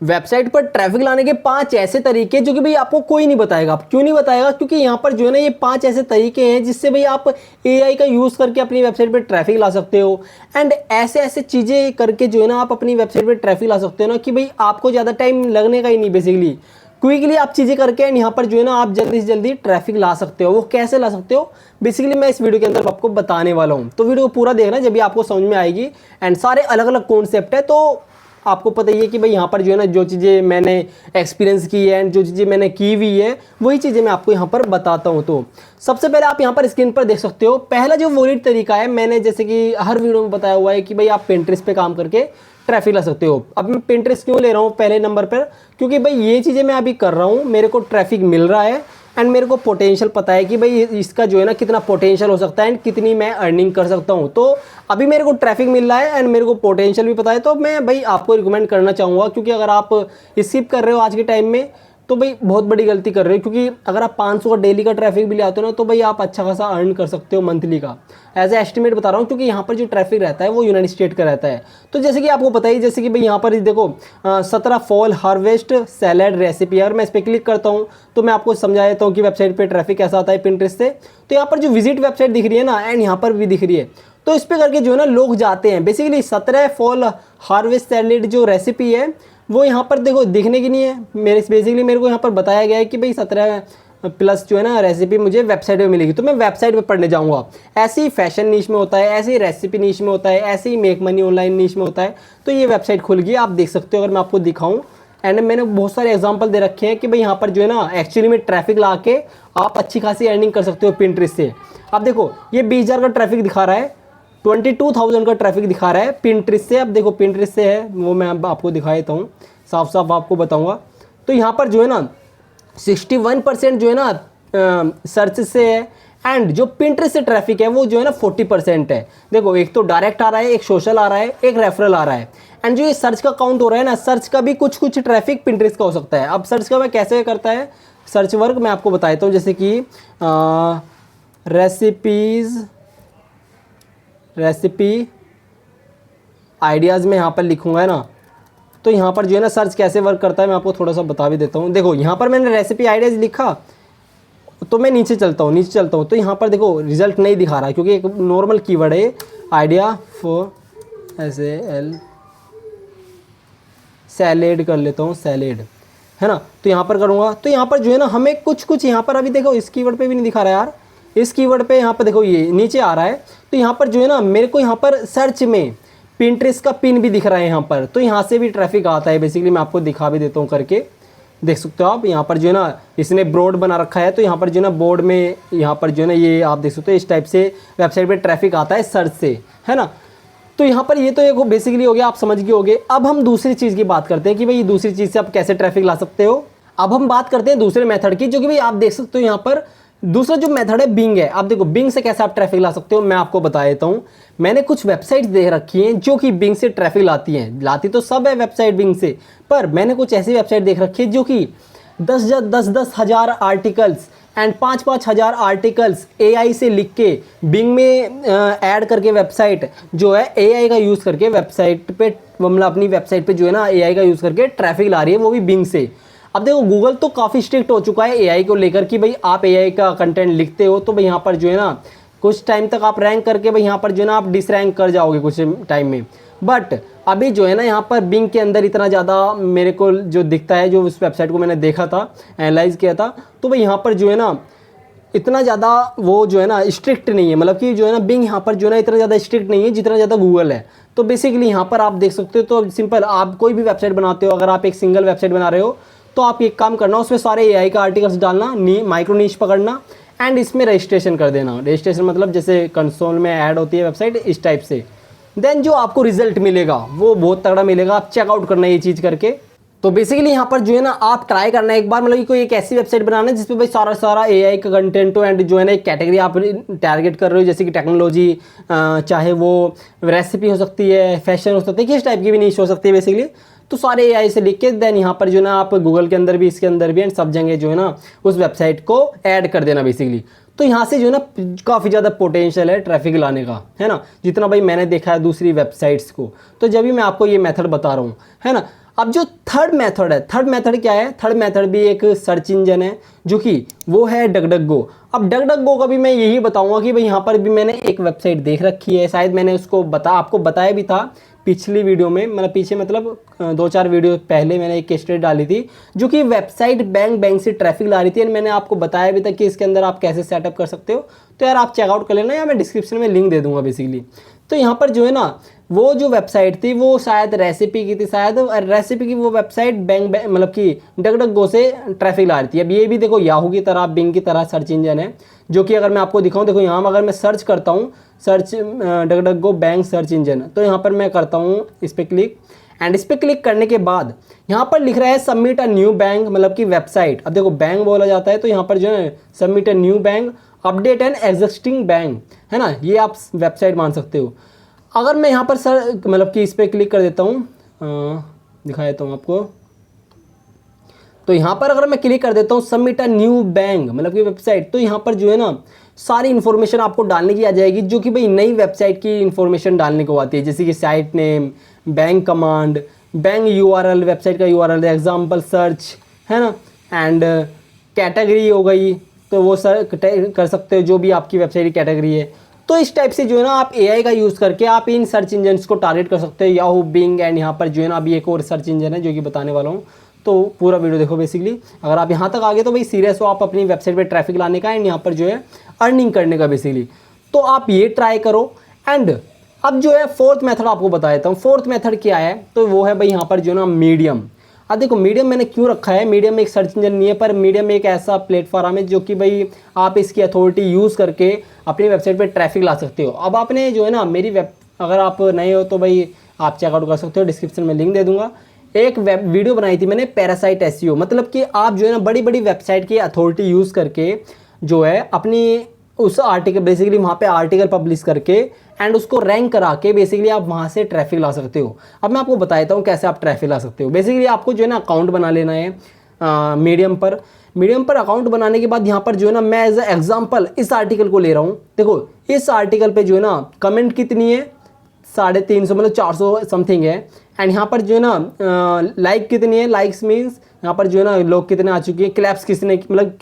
Website पर traffic लाने के 5 ऐसे तरीके जो कि भाई आपको कोई नहीं बताएगा। क्यों नहीं बताएगा? क्योंकि यहाँ पर जो है ना ये 5 ऐसे तरीके हैं जिससे भाई आप एआई का यूज़ करके अपनी वेबसाइट पर ट्रैफिक ला सकते हो। एंड ऐसे ऐसे चीज़ें करके जो है ना आप अपनी वेबसाइट पर ट्रैफिक ला सकते हो ना कि भाई आपको ज़्यादा टाइम लगने का ही नहीं, बेसिकली क्विकली आप चीज़ें करके एंड यहाँ पर जो है ना आप जल्दी से जल्दी ट्रैफिक ला सकते हो। वो कैसे ला सकते हो बेसिकली मैं इस वीडियो के अंदर आपको बताने वाला हूँ, तो वीडियो को पूरा देखना जब भी आपको समझ में आएगी। एंड सारे अलग अलग कॉन्सेप्ट है, तो आपको पता ही है कि भाई यहाँ पर जो है ना जो चीज़ें मैंने एक्सपीरियंस की है एंड जो चीज़ें मैंने की हुई है वही चीज़ें मैं आपको यहाँ पर बताता हूँ। तो सबसे पहले आप यहाँ पर स्क्रीन पर देख सकते हो, पहला जो वॉलिड तरीका है, मैंने जैसे कि हर वीडियो में बताया हुआ है कि भाई आप पिंटरेस्ट पे काम करके ट्रैफिक ला सकते हो। अब मैं पिंटरेस्ट क्यों ले रहा हूँ पहले नंबर पर? क्योंकि भाई ये चीज़ें मैं अभी कर रहा हूँ, मेरे को ट्रैफिक मिल रहा है एंड मेरे को पोटेंशियल पता है कि भाई इसका जो है ना कितना पोटेंशियल हो सकता है एंड कितनी मैं अर्निंग कर सकता हूँ। तो अभी मेरे को ट्रैफिक मिल रहा है एंड मेरे को पोटेंशियल भी पता है, तो मैं भाई आपको रिकमेंड करना चाहूँगा। क्योंकि अगर आप स्किप कर रहे हो आज के टाइम में तो भाई बहुत बड़ी गलती कर रहे हो। क्योंकि अगर आप 500 का डेली का ट्रैफिक भी ले आते हो ना तो भाई आप अच्छा खासा अर्न कर सकते हो मंथली का, एज ए एस्टिमेट बता रहा हूँ। क्योंकि यहाँ पर जो ट्रैफिक रहता है वो यूनाइटेड स्टेट का रहता है। तो जैसे कि आपको पता ही, जैसे कि भाई यहाँ पर देखो 17 फॉल हार्वेस्ट सैलेड रेसिपी, अगर मैं इस पर क्लिक करता हूँ तो मैं आपको समझा देता हूँ कि वेबसाइट पर ट्रैफिक कैसा आता है पिंटरेस्ट से। तो यहाँ पर जो विजिट वेबसाइट दिख रही है ना एंड यहाँ पर भी दिख रही है, तो इस पर करके जो है ना लोग जाते हैं। बेसिकली 17 फॉल हार्वेस्ट सैलेड जो रेसिपी है वो यहाँ पर देखो दिखने की नहीं है मेरे, बेसिकली मेरे को यहाँ पर बताया गया है कि भाई 17 प्लस जो है ना रेसिपी मुझे वेबसाइट पे मिलेगी, तो मैं वेबसाइट पे पढ़ने जाऊँगा। ऐसे ही फैशन नीश में होता है, ऐसे ही रेसिपी नीश में होता है, ऐसे ही मेक मनी ऑनलाइन नीश में होता है। तो ये वेबसाइट खुल गई, आप देख सकते हो अगर मैं आपको दिखाऊँ। एंड मैंने बहुत सारे एग्जांपल दे रखे हैं कि भाई यहाँ पर जो है ना एक्चुअली में ट्रैफिक ला के आप अच्छी खासी अर्निंग कर सकते हो पिंटरेस्ट से। अब देखो ये 20,000 का ट्रैफिक दिखा रहा है, 22,000 का ट्रैफिक दिखा रहा है पिंटरेस्ट से। अब देखो पिंटरेस्ट से है वो मैं अब आपको दिखा देता हूँ, साफ साफ आपको बताऊँगा। तो यहाँ पर जो है ना 61% जो है ना सर्च से है एंड जो पिंटरेस्ट से ट्रैफिक है वो जो है ना 40% है। देखो एक तो डायरेक्ट आ रहा है, एक सोशल आ रहा है, एक रेफरल आ रहा है। एंड जो ये सर्च का काउंट हो रहा है ना, सर्च का भी कुछ कुछ ट्रैफिक पिंटरेस्ट का हो सकता है। अब सर्च का मैं कैसे करता है सर्च वर्क मैं आपको बता देता हूँ। जैसे कि रेसिपी आइडियाज़ में यहाँ पर लिखूँगा है ना, तो यहाँ पर जो है ना सर्च कैसे वर्क करता है मैं आपको थोड़ा सा बता भी देता हूँ। देखो यहाँ पर मैंने रेसिपी आइडियाज़ लिखा तो मैं नीचे चलता हूँ तो यहाँ पर देखो रिजल्ट नहीं दिखा रहा, क्योंकि एक नॉर्मल कीवर्ड है आइडिया फॉर सैलेड कर लेता हूँ, सैलेड है ना। तो यहाँ पर करूँगा तो यहाँ पर जो है ना हमें कुछ कुछ यहाँ पर अभी देखो इस कीवर्ड पे भी नहीं दिखा रहा यार, इस कीवर्ड पे यहाँ पर देखो ये नीचे आ रहा है। तो यहाँ पर जो है ना मेरे को यहाँ पर सर्च में पिंटरेस्ट का पिन भी दिख रहा है यहाँ पर, तो यहाँ से भी ट्रैफिक आता है। बेसिकली मैं आपको दिखा भी देता हूँ करके, देख सकते हो आप। यहाँ पर जो है ना इसने बोर्ड बना रखा है, तो यहाँ पर जो है ना बोर्ड में यहाँ पर जो है ना ये आप देख सकते हो इस टाइप से वेबसाइट पे ट्रैफिक आता है सर्च से, है ना। तो यहाँ पर ये तो एक बेसिकली हो गया, आप समझ गए होंगे। अब हम दूसरी चीज़ की बात करते हैं कि भाई दूसरी चीज़ से आप कैसे ट्रैफिक ला सकते हो। अब हम बात करते हैं दूसरे मेथड की, जो कि भाई आप देख सकते हो यहाँ पर दूसरा जो मेथड है बिंग है। आप देखो बिंग से कैसे आप ट्रैफिक ला सकते हो मैं आपको बता देता हूँ। मैंने कुछ वेबसाइट्स देख रखी हैं जो कि बिंग से ट्रैफिक लाती हैं, लाती तो सब है वेबसाइट बिंग से, पर मैंने कुछ ऐसी वेबसाइट देख रखी है जो कि 10 हज़ार आर्टिकल्स एंड 5 हज़ार आर्टिकल्स एआई से लिख के बिंग में ऐड करके वेबसाइट जो है एआई का यूज़ करके वेबसाइट पे मतलब अपनी वेबसाइट पे जो है ना एआई का यूज़ करके ट्रैफिक ला रही है, वो भी बिंग से। अब देखो गूगल तो काफ़ी स्ट्रिक्ट हो चुका है एआई को लेकर कि भाई आप एआई का कंटेंट लिखते हो तो भाई यहाँ पर जो है ना कुछ टाइम तक आप रैंक करके भाई यहाँ पर जो है ना आप डिसरैंक कर जाओगे कुछ टाइम में। बट अभी जो है ना यहाँ पर बिंग के अंदर इतना ज़्यादा मेरे को जो दिखता है, जो उस वेबसाइट को मैंने देखा था, एनालाइज किया था, तो भाई यहाँ पर जो है ना इतना ज़्यादा वो जो है ना स्ट्रिक्ट नहीं है। मतलब कि जो है ना बिंग यहाँ पर जो है ना इतना ज़्यादा स्ट्रिक्ट नहीं है जितना ज़्यादा गूगल है। तो बेसिकली यहाँ पर आप देख सकते हो, तो सिंपल आप कोई भी वेबसाइट बनाते हो, अगर आप एक सिंगल वेबसाइट बना रहे हो तो आप एक काम करना, उसमें सारे एआई का आर्टिकल्स डालना, माइक्रो नीश पकड़ना एंड इसमें रजिस्ट्रेशन कर देना। रजिस्ट्रेशन मतलब जैसे कंसोल में ऐड होती है वेबसाइट इस टाइप से। देन जो आपको रिजल्ट मिलेगा वो बहुत तगड़ा मिलेगा, आप चेकआउट करना ये चीज़ करके। तो बेसिकली यहाँ पर जो है ना आप ट्राई करना एक बार, मतलब कि कोई एक ऐसी वेबसाइट बनाना है जिसपे भाई सारा एआई का कंटेंट हो एंड जो है ना एक कैटेगरी आप टारगेट कर रहे हो, जैसे कि टेक्नोलॉजी, चाहे वो रेसिपी हो सकती है, फैशन हो सकती है, किस टाइप की भी नीश हो सकती है बेसिकली। तो सारे एआई से लिख के देन यहाँ पर जो है ना आप गूगल के अंदर भी, इसके अंदर भी एंड सब जगह जो है ना उस वेबसाइट को ऐड कर देना बेसिकली। तो यहाँ से जो है ना काफ़ी ज़्यादा पोटेंशियल है ट्रैफिक लाने का, है ना, जितना भाई मैंने देखा है दूसरी वेबसाइट्स को। तो जब भी मैं आपको ये मेथड बता रहा हूँ, है ना। अब जो थर्ड मेथड है, थर्ड मेथड क्या है, थर्ड मेथड भी एक सर्च इंजन है जो कि वो है डकडकगो। अब डकडकगो का भी मैं यही बताऊंगा कि भाई यहाँ पर भी मैंने एक वेबसाइट देख रखी है, शायद मैंने उसको आपको बताया भी था पिछली वीडियो में, मतलब पीछे मतलब 2-4 वीडियो पहले मैंने एक केस स्टडी डाली थी जो कि वेबसाइट बैंक से ट्रैफिक ला रही थी, एंड मैंने आपको बताया भी था कि इसके अंदर आप कैसे सेटअप कर सकते हो। तो यार आप चेकआउट कर लेना, या मैं डिस्क्रिप्शन में लिंक दे दूंगा बेसिकली। तो यहाँ पर जो है ना, वो जो वेबसाइट थी वो शायद रेसिपी की थी, शायद रेसिपी की वो वेबसाइट बैंक मतलब कि डकडकगो से ट्रैफिक ला रही थी। अब ये भी देखो याहू की तरह, बिंग की तरह सर्च इंजन है, जो कि अगर मैं आपको दिखाऊं, देखो यहाँ अगर मैं सर्च करता हूँ, search DuckDuckGo bank search engine, तो यहाँ पर मैं करता हूँ इस पर क्लिक, एंड इस पर क्लिक करने के बाद यहाँ पर लिख रहा है सबमिट अ न्यू बैंक, मतलब कि वेबसाइट। अब देखो बैंक बोला जाता है, तो यहाँ पर जो है submit a new bank, update an existing bank, है ना, ये आप वेबसाइट मान सकते हो। अगर मैं यहाँ पर सर मतलब कि इस पर क्लिक कर देता हूँ, दिखा देता हूँ आपको, तो यहाँ पर अगर मैं क्लिक कर देता हूँ सबमिट अ न्यू बैंक मतलब कि वेबसाइट, तो यहाँ पर जो है ना सारी इन्फॉर्मेशन आपको डालने की आ जाएगी, जो कि भाई नई वेबसाइट की इन्फॉर्मेशन डालने को आती है, जैसे कि site name, bank command, bank URL, website का यूआरएल, एग्जाम्पल सर्च, है ना, एंड कैटेगरी हो गई, तो वो सर कर सकते हो जो भी आपकी वेबसाइट की कैटेगरी है। तो इस टाइप से जो है ना आप एआई का यूज़ करके आप इन सर्च इंजन्स को टारगेट कर सकते हो, याहू, बिंग, एंड यहाँ पर जो है ना अभी एक और सर्च इंजन है जो कि बताने वाला हूँ। तो पूरा वीडियो देखो बेसिकली, अगर आप यहाँ तक आ गए तो भाई सीरियस हो आप अपनी वेबसाइट पे ट्रैफिक लाने का, एंड यहाँ पर जो है अर्निंग करने का बेसिकली। तो आप ये ट्राई करो। एंड अब जो है फोर्थ मेथड आपको बता देता हूँ। फोर्थ मेथड क्या है, तो वो है भाई यहाँ पर जो है ना मीडियम। अब देखो मीडियम मैंने क्यों रखा है, मीडियम एक सर्च इंजन नहीं है, पर मीडियम एक ऐसा प्लेटफॉर्म है जो कि भाई आप इसकी अथॉरिटी यूज़ करके अपनी वेबसाइट पे ट्रैफिक ला सकते हो। अब आपने जो है ना मेरी वेब, अगर आप नए हो तो भाई आप चेकआउट कर सकते हो, डिस्क्रिप्शन में लिंक दे दूंगा। एक वेब वीडियो बनाई थी मैंने पैरासाइट एसईओ, मतलब कि आप जो है ना बड़ी बड़ी वेबसाइट की अथॉरिटी यूज़ करके जो है अपनी उस आर्टिकल बेसिकली वहाँ पे आर्टिकल पब्लिश करके एंड उसको रैंक करा के बेसिकली आप वहाँ से ट्रैफिक ला सकते हो। अब मैं आपको बताता हूँ कैसे आप ट्रैफिक ला सकते हो। बेसिकली आपको जो है ना अकाउंट बना लेना है मीडियम पर अकाउंट बनाने के बाद यहाँ पर जो है ना मैं एज एग्जाम्पल इस आर्टिकल को ले रहा हूँ। देखो इस आर्टिकल पे जो है ना कमेंट कितनी है, 350 मतलब 400 समथिंग है, एंड यहाँ पर जो है ना लाइक कितनी है, लाइक्स मीन्स यहाँ पर जो है ना लोग कितने आ चुके हैं, क्लैप्स किसने, मतलब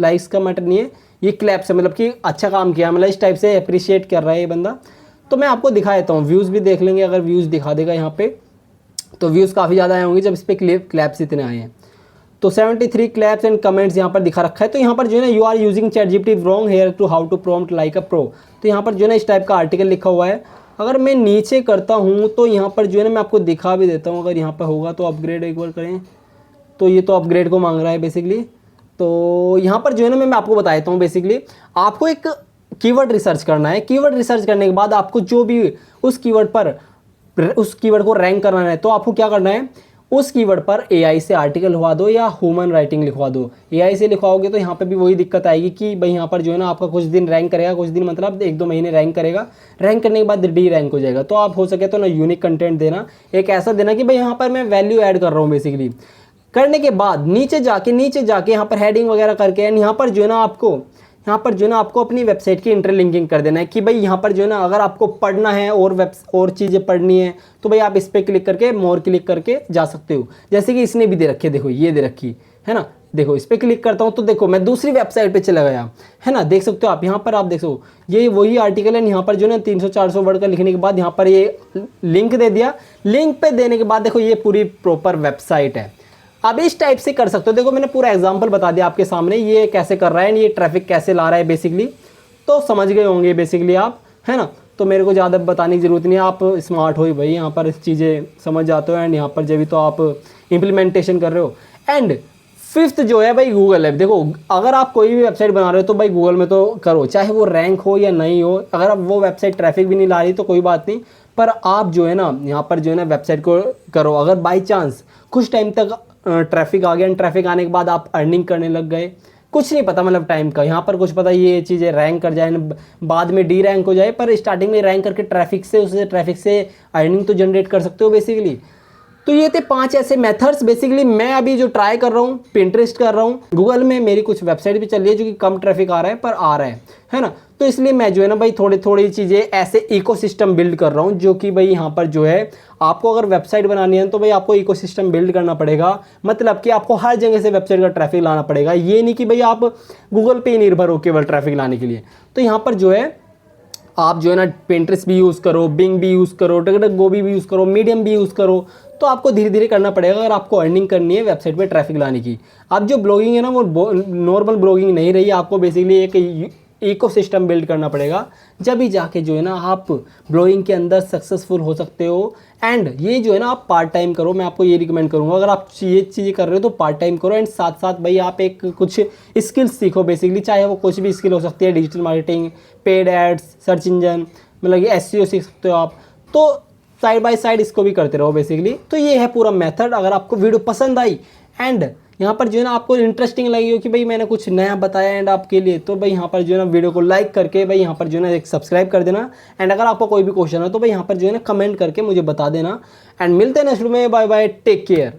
लाइक्स का मैटर नहीं है, ये क्लैप्स है, मतलब कि अच्छा काम किया, मतलब इस टाइप से अप्रिशिएट कर रहा है ये बंदा। तो मैं आपको दिखा देता हूँ, व्यूज़ भी देख लेंगे, अगर व्यूज़ दिखा देगा यहाँ पे तो व्यूज़ काफ़ी ज़्यादा आए होंगे जब इस पर क्लैप्स इतने आए हैं। तो 73 क्लैप्स एंड कमेंट्स यहाँ पर दिखा रखा है। तो यहाँ पर जो है ना you are using ChatGPT wrong here to how to prompt like a pro, तो यहाँ पर जो है ना इस टाइप का आर्टिकल लिखा हुआ है। अगर मैं नीचे करता हूँ तो यहाँ पर जो है ना मैं आपको दिखा भी देता हूँ, अगर यहाँ पर होगा तो अपग्रेड एक बार करें, तो ये तो अपग्रेड को मांग रहा है बेसिकली। तो यहाँ पर जो है ना मैं आपको बता देता हूँ, बेसिकली आपको एक कीवर्ड रिसर्च करना है। कीवर्ड रिसर्च करने के बाद आपको जो भी उस कीवर्ड को रैंक करना है, तो आपको क्या करना है, उस कीवर्ड पर एआई से आर्टिकल लिखवा दो या ह्यूमन राइटिंग लिखवा दो। एआई से लिखवाओगे तो यहाँ पे भी वही दिक्कत आएगी कि भाई यहाँ पर जो है ना आपका कुछ दिन रैंक करेगा, कुछ दिन मतलब 1-2 महीने रैंक करेगा, रैंक करने के बाद डी रैंक हो जाएगा। तो आप हो सके तो ना यूनिक कंटेंट देना, एक ऐसा देना कि भाई यहाँ पर मैं वैल्यू ऐड कर रहा हूँ बेसिकली। करने के बाद नीचे जाके यहाँ पर हेडिंग वगैरह करके एंड यहाँ पर जो है ना आपको अपनी वेबसाइट की इंटरलिंकिंग कर देना है कि भाई यहाँ पर जो है ना अगर आपको पढ़ना है और चीज़ें पढ़नी है तो भाई आप इस पर क्लिक करके मोर क्लिक करके जा सकते हो। जैसे कि इसने भी दे रखी है, देखो ये दे रखी है ना, देखो इस पर क्लिक करता हूँ तो देखो मैं दूसरी वेबसाइट पे चला गया, है ना, देख सकते हो आप यहाँ पर, आप देख सकते हो ये वही आर्टिकल है। यहाँ पर जो है ना 300-400 वर्ड का लिखने के बाद यहाँ पर ये लिंक दे दिया, लिंक पे देने के बाद देखो ये पूरी प्रॉपर वेबसाइट है। अब इस टाइप से कर सकते हो। देखो मैंने पूरा एग्जांपल बता दिया आपके सामने, ये कैसे कर रहा है, ये ट्रैफिक कैसे ला रहा है बेसिकली, तो समझ गए होंगे बेसिकली आप, है ना। तो मेरे को ज़्यादा बताने की ज़रूरत नहीं है, आप स्मार्ट हो ही भाई, यहाँ पर चीज़ें समझ जाते हो एंड यहाँ पर जब भी तो आप इम्प्लीमेंटेशन कर रहे हो। एंड फिफ्थ जो है भाई गूगल है। देखो अगर आप कोई भी वेबसाइट बना रहे हो तो भाई गूगल में तो करो, चाहे वो रैंक हो या नहीं हो। अगर आप वो वेबसाइट ट्रैफिक भी नहीं ला रही तो कोई बात नहीं, पर आप जो है ना यहाँ पर जो है ना वेबसाइट को करो। अगर बाई चांस कुछ टाइम तक ट्रैफिक आ गया, ट्रैफिक आने के बाद आप अर्निंग करने लग गए, कुछ नहीं पता मतलब टाइम का, यहाँ पर कुछ पता ये चीज़ें रैंक कर जाए, बाद में डी रैंक हो जाए, पर स्टार्टिंग में रैंक करके ट्रैफिक से अर्निंग तो जनरेट कर सकते हो बेसिकली। तो ये थे 5 ऐसे मेथड्स बेसिकली मैं अभी जो ट्राई कर रहा हूँ, पिंटरेस्ट कर रहा हूँ, गूगल में मेरी कुछ वेबसाइट भी चल रही है जो कि कम ट्रैफिक आ रहा है पर आ रहा है ना। तो इसलिए मैं जो है ना भाई थोड़ी थोड़ी चीज़ें ऐसे इकोसिस्टम बिल्ड कर रहा हूँ, जो कि भाई यहाँ पर जो है आपको अगर वेबसाइट बनानी है तो भाई आपको इकोसिस्टम बिल्ड करना पड़ेगा। मतलब कि आपको हर जगह से वेबसाइट का ट्रैफिक लाना पड़ेगा, ये नहीं कि भाई आप गूगल पे ही निर्भर हो केवल ट्रैफिक लाने के लिए। तो यहाँ पर जो है आप जो है ना पिंटरेस्ट भी यूज़ करो, बिंग भी यूज़ करो, डकडकगो भी यूज़ करो, मीडियम भी यूज़ करो। तो आपको धीरे धीरे करना पड़ेगा अगर आपको अर्निंग करनी है वेबसाइट पे ट्रैफिक लाने की। अब जो ब्लॉगिंग है ना वो नॉर्मल ब्लॉगिंग नहीं रही, आपको बेसिकली एक इकोसिस्टम बिल्ड करना पड़ेगा, जब भी जाके जो है ना आप ब्लॉगिंग के अंदर सक्सेसफुल हो सकते हो। एंड ये जो है ना आप पार्ट टाइम करो, मैं आपको ये रिकमेंड करूँगा, अगर आप ये चीज़ें कर रहे हो तो पार्ट टाइम करो। एंड साथ साथ भाई आप एक कुछ स्किल्स सीखो बेसिकली, चाहे वो कुछ भी स्किल हो सकती है, digital marketing, paid ads, search engine, मतलब कि एसईओ सीख सकते हो आप। तो साइड बाय साइड इसको भी करते रहो बेसिकली। तो ये है पूरा मेथड। अगर आपको वीडियो पसंद आई एंड यहाँ पर जो है ना आपको इंटरेस्टिंग लगी हो कि भाई मैंने कुछ नया बताया एंड आपके लिए, तो भाई यहाँ पर जो है ना वीडियो को लाइक करके भाई यहाँ पर जो है ना एक सब्सक्राइब कर देना। एंड अगर आपको कोई भी क्वेश्चन हो तो भाई यहाँ पर जो है ना कमेंट करके मुझे बता देना। एंड मिलते हैं नेक्स्ट वीडियो में, बाय बाय, टेक केयर।